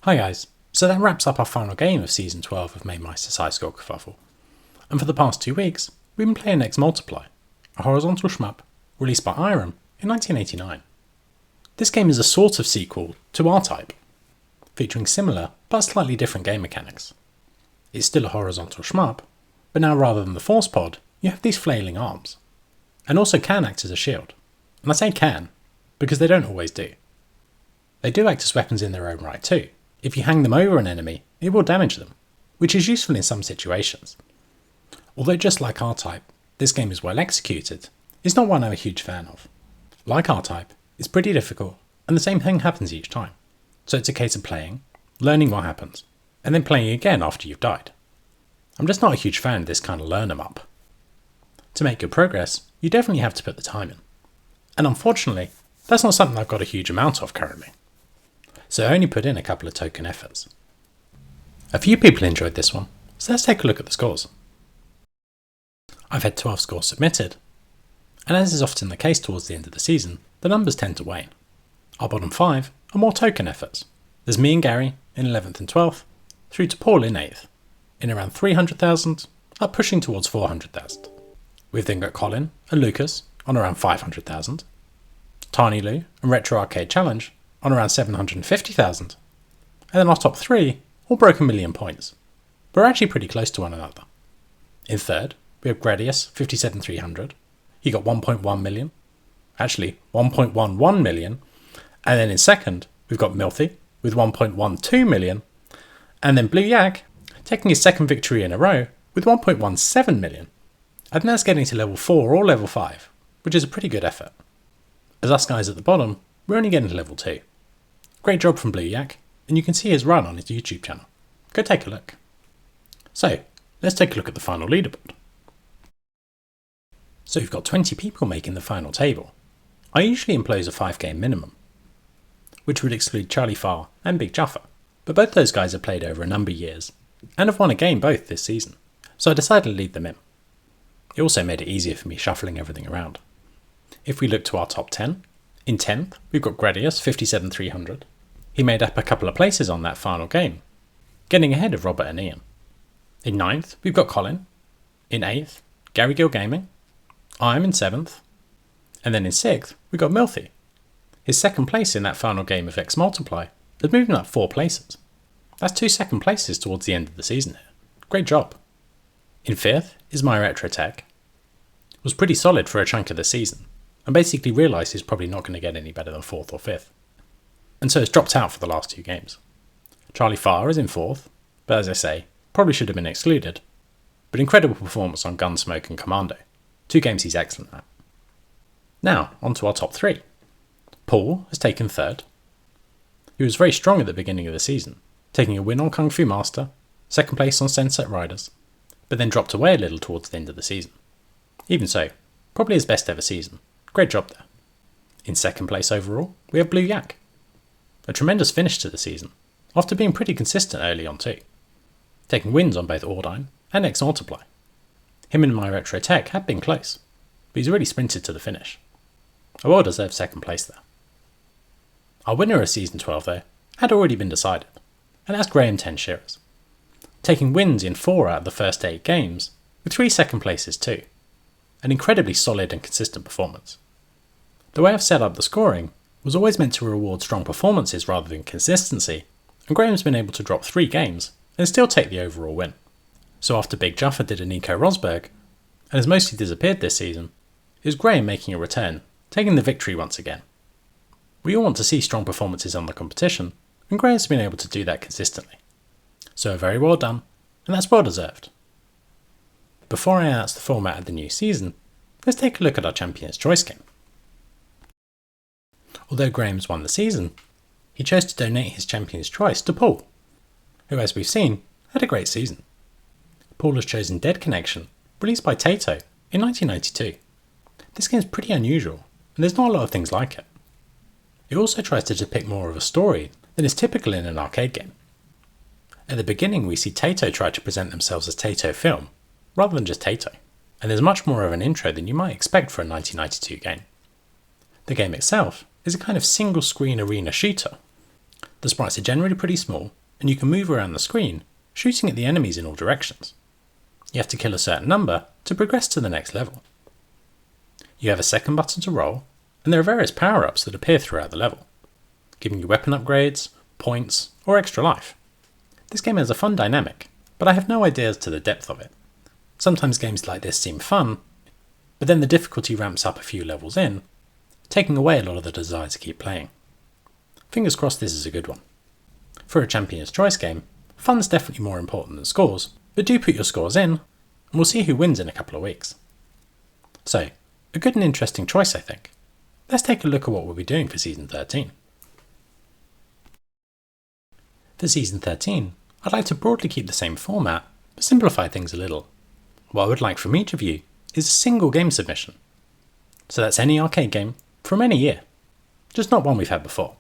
Hi guys, so that wraps up our final game of Season 12 of Mamemeister's high score Kerfuffle. And for the past 2 weeks, we've been playing X Multiply, a horizontal shmup released by Irem in 1989. This game is a sort of sequel to R-Type, featuring similar but slightly different game mechanics. It's still a horizontal shmup, but now rather than the force pod, you have these flailing arms, and also can act as a shield. And I say can, because they don't always do. They do act as weapons in their own right too. If you hang them over an enemy, it will damage them, which is useful in some situations. Although just like R-Type, this game is well executed, it's not one I'm a huge fan of. Like R-Type, it's pretty difficult, and the same thing happens each time. So it's a case of playing, learning what happens, and then playing again after you've died. I'm just not a huge fan of this kind of learn 'em up. To make good progress, you definitely have to put the time in. And unfortunately, that's not something I've got a huge amount of currently. So I only put in a couple of token efforts. A few people enjoyed this one, so let's take a look at the scores. I've had 12 scores submitted, and as is often the case towards the end of the season, the numbers tend to wane. Our bottom 5 are more token efforts. There's me and Gary in 11th and 12th, through to Paul in 8th, in around 300,000, up pushing towards 400,000. We've then got Colin and Lucas on around 500,000, Tiny Lou and Retro Arcade Challenge on around 750,000, and then our top 3 all broke 1,000,000 points. We're actually pretty close to one another. In third, we have Gradius 57,300. He got 1.1 million, actually 1.11 million, and then in second, we've got Milthy with 1.12 million, and then Blue Yak taking his second victory in a row with 1.17 million. And that's getting to level 4 or level 5, which is a pretty good effort. As us guys at the bottom, we're only getting to level 2. Great job from Blue Yak, and you can see his run on his YouTube channel. Go take a look. So, let's take a look at the final leaderboard. So we've got 20 people making the final table. I usually impose a 5-game minimum, which would exclude Charlie Farr and Big Juffer, but both those guys have played over a number of years, and have won a game both this season, so I decided to leave them in. It also made it easier for me shuffling everything around. If we look to our top 10, in 10th we've got Gradius 57,300. He made up a couple of places on that final game, getting ahead of Robert and Ian. In 9th we've got Colin. In 8th, Gary Gill Gaming. I'm in 7th. And then in 6th we've got Milthy. His second place in that final game of X Multiply has moved him up 4 places. That's 2 second places towards the end of the season here. Great job. In 5th is My Retro Tech. Was pretty solid for a chunk of the season, and basically realised he's probably not going to get any better than 4th or 5th. And so it's dropped out for the last 2 games. Charlie Farr is in 4th, but as I say, probably should have been excluded. But incredible performance on Gunsmoke and Commando. 2 games he's excellent at. Now, on to our top 3. Paul has taken 3rd. He was very strong at the beginning of the season, taking a win on Kung Fu Master, 2nd place on Sunset Riders, but then dropped away a little towards the end of the season. Even so, probably his best ever season. Great job there. In 2nd place overall, we have Blue Yak. A tremendous finish to the season, after being pretty consistent early on too, taking wins on both Ordine and X Multiply. Him and My Retro Tech had been close, but he's really sprinted to the finish. A well deserved 2nd place there. Our winner of Season 12 though had already been decided, and that's Graham 10 Shearers, taking wins in 4 out of the first 8 games, with 3 second places too. An incredibly solid and consistent performance. The way I've set up the scoring was always meant to reward strong performances rather than consistency, and Graham's been able to drop 3 games and still take the overall win. So after Big Juffer did a Nico Rosberg, and has mostly disappeared this season, it was Graham making a return, taking the victory once again. We all want to see strong performances on the competition, and Graham's been able to do that consistently. So very well done, and that's well deserved. Before I announce the format of the new season, let's take a look at our Champion's Choice game. Although Graham's won the season, he chose to donate his Champion's Choice to Paul, who as we've seen, had a great season. Paul has chosen Dead Connection, released by Taito in 1992. This game is pretty unusual, and there's not a lot of things like it. It also tries to depict more of a story than is typical in an arcade game. At the beginning we see Taito try to present themselves as Taito Film, rather than just Taito, and there's much more of an intro than you might expect for a 1992 game. The game itself is a kind of single-screen arena shooter. The sprites are generally pretty small, and you can move around the screen, shooting at the enemies in all directions. You have to kill a certain number to progress to the next level. You have a second button to roll, and there are various power-ups that appear throughout the level, giving you weapon upgrades, points, or extra life. This game has a fun dynamic, but I have no idea as to the depth of it. Sometimes games like this seem fun, but then the difficulty ramps up a few levels in, taking away a lot of the desire to keep playing. Fingers crossed this is a good one. For a Champion's Choice game, fun's definitely more important than scores, but do put your scores in, and we'll see who wins in a couple of weeks. So, a good and interesting choice I think. Let's take a look at what we'll be doing for Season 13. For Season 13, I'd like to broadly keep the same format, but simplify things a little. What I would like from each of you is a single game submission. So that's any arcade game from any year, just not one we've had before.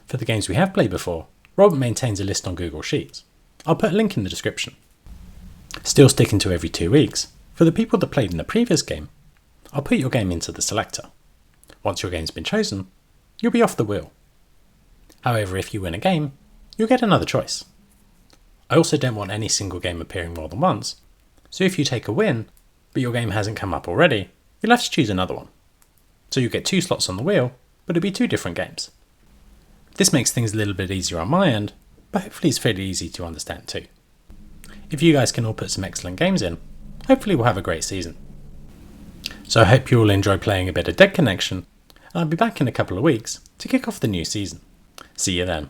For the games we have played before, Robert maintains a list on Google Sheets. I'll put a link in the description. Still sticking to every 2 weeks, for the people that played in the previous game, I'll put your game into the selector. Once your game's been chosen, you'll be off the wheel. However, if you win a game, you'll get another choice. I also don't want any single game appearing more than once, so if you take a win, but your game hasn't come up already, you'll have to choose another one. So you get 2 slots on the wheel, but it'll be 2 different games. This makes things a little bit easier on my end, but hopefully it's fairly easy to understand too. If you guys can all put some excellent games in, hopefully we'll have a great season. So I hope you all enjoy playing a bit of Dead Connection, and I'll be back in a couple of weeks to kick off the new season. See you then.